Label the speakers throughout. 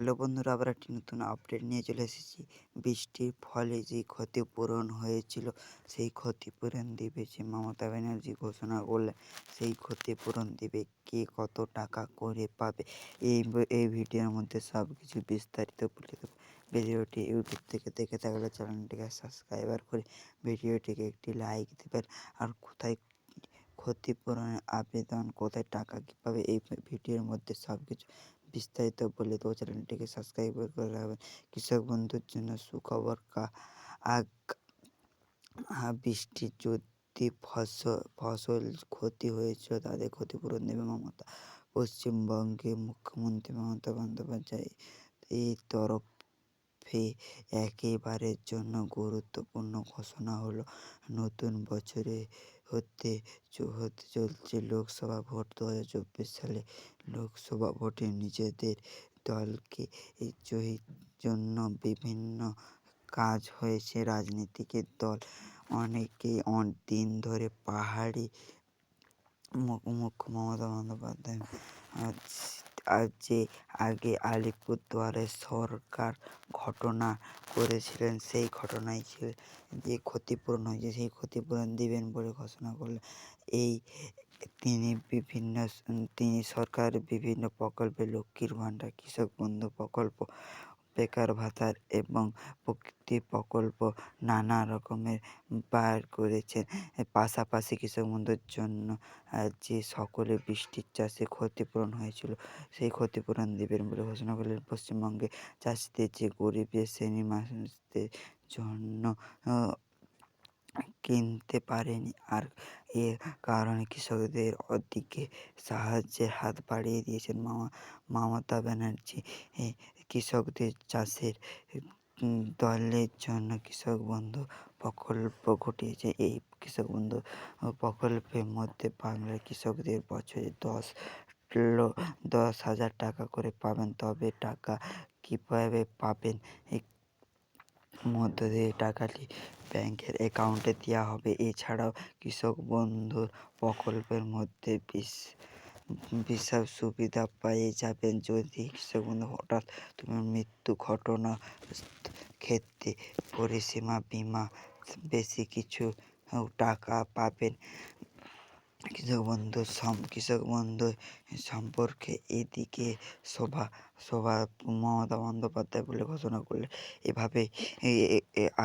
Speaker 1: Hello বন্ধুরা, আবার একটি নতুন আপডেট নিয়ে চলে এসেছি। বৃষ্টির ফলে যে ক্ষতিপূরণ হয়েছিল, সেই ক্ষতিপূরণ দিবে যে মমতা ব্যানার্জি ঘোষণা করলেন, সেই ক্ষতিপূরণ দিবে। কে কত টাকা করে পাবে, এই ভিডিওর মধ্যে সব কিছু বিস্তারিত বলে দেবো। ভিডিওটি ইউটিউব থেকে দেখে থাকলে চ্যানেলটিকে সাবস্ক্রাইবার করে ভিডিওটিকে একটি লাইক দেবেন। আর কোথায় ক্ষতিপূরণের আবেদন, কোথায় টাকা কীভাবে, এই ভিডিওর মধ্যে সব কিছু বিস্তারিত বলে দেবো। চ্যানেলটিকে সাবস্ক্রাইব করে রাখবেন। কৃষক বন্ধুর জন্য সুখবর। আগ বৃষ্টির যদি ফসল ক্ষতি হয়েছিল তাদের ক্ষতিপূরণ দেবে মমতা। পশ্চিমবঙ্গে মুখ্যমন্ত্রী মমতা বন্দ্যোপাধ্যায় এই তরফে একেবারের জন্য গুরুত্বপূর্ণ ঘোষণা হলো। নতুন বছরে হতে হতে চলছে লোকসভা ভোট। 2024 সালে লোকসভা ভোটে নিজেদের দলকে জয়ীর জন্য বিভিন্ন কাজ হয়েছে। রাজনীতিকের দল অনেকেই দিন ধরে পাহাড়ি মুখ্য মমতা বন্দ্যোপাধ্যায় যে আগে আলিপুরদুয়ারে সরকার ঘটনা করেছিলেন, সেই ঘটনায় যে ক্ষতিপূরণ হয়েছে সেই ক্ষতিপূরণ দিবেন বলে ঘোষণা করলেন। তিনি সরকারের বিভিন্ন প্রকল্পে লক্ষ্মীর ভাণ্ডার, কৃষক বন্ধু প্রকল্প, বেকার ভাতার এবং প্রকৃতি প্রকল্প নানা রকমের বার করেছেন। পাশাপাশি কৃষক বন্ধুর জন্য যে সকলে বৃষ্টির চাষে ক্ষতিপূরণ হয়েছিল সেই ক্ষতিপূরণ দেবেন বলে ঘোষণা করলেন। পশ্চিমবঙ্গে চাষিদের যে গরিব শ্রেণীর মানুষদের জন্য কিনতে পারেনি, আর এর কারণে কৃষকদের দিকে সাহায্যের হাত বাড়িয়ে দিয়েছেন মমতা ব্যানার্জি। কৃষকদের চাষের দলের জন্য কৃষক বন্ধু প্রকল্প ঘটিয়েছে। এই কৃষক বন্ধু প্রকল্পের মধ্যে বাংলার কৃষকদের বছরে 10,000 টাকা করে পাবেন। তবে টাকা কীভাবে পাবেন? এই মধ্য দিয়ে টাকাটি ব্যাংকের অ্যাকাউন্টে দেওয়া হবে। এছাড়াও কৃষক বন্ধুর প্রকল্পের মধ্যে বিশাল সুবিধা পেয়ে যাবেন। যদি কৃষক বন্ধু হঠাৎ মৃত্যু ঘটনা ক্ষেত্রে পরিসীমা বিমা, বেশি কিছু টাকা পাবেন। কৃষক বন্ধু সম্পর্কে এদিকে সভা মমতা বন্দ্যোপাধ্যায় বলে ঘোষণা করলে এভাবে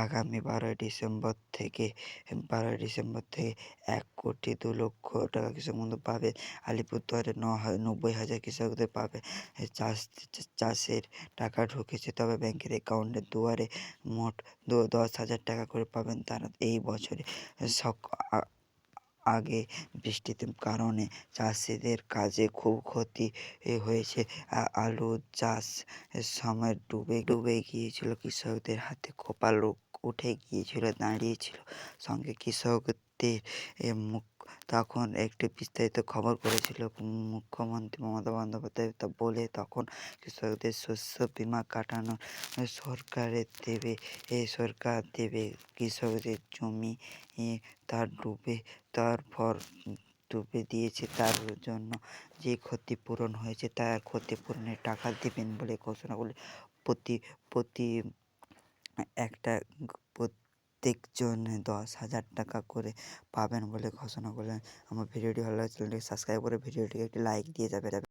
Speaker 1: আগামী 12ই ডিসেম্বর থেকে 1,02,00,000 টাকা কৃষক বন্ধু পাবে। আলিপুরদুয়ারে 90,000 কৃষকদের পাবে। চাষের টাকা ঢুকেছে, তবে ব্যাংকের অ্যাকাউন্টের দুয়ারে মোট 10,000 টাকা করে পাবেন তারা। এই বছরে আগে বৃষ্টির কারণে চাষিদের কাজে খুব ক্ষতি হয়েছে। আলু চাষ সময় ডুবে গিয়েছিল, কৃষকদের হাতে কপাল উঠে গিয়েছিল, দাঁড়িয়েছিল। সঙ্গে কৃষকদের তখন একটি বিস্তারিত খবর করেছিল মুখ্যমন্ত্রী মমতা বন্দ্যোপাধ্যায়, তখন কৃষকদের শস্য বিমা কাটানো সরকার দেবে। কৃষকদের জমি ডুবে দিয়েছে, তার জন্য যে ক্ষতিপূরণ হয়েছে তার ক্ষতিপূরণের টাকা দেবেন বলে ঘোষণা করলে প্রতি প্রত্যেকজন 10,000 টাকা করে পাবেন বলে ঘোষণা করলেন। আমার ভিডিওটি ভালো লাগলে চ্যানেলটিকে সাবস্ক্রাইব করে ভিডিওটিকে একটি লাইক দিয়ে যাবে।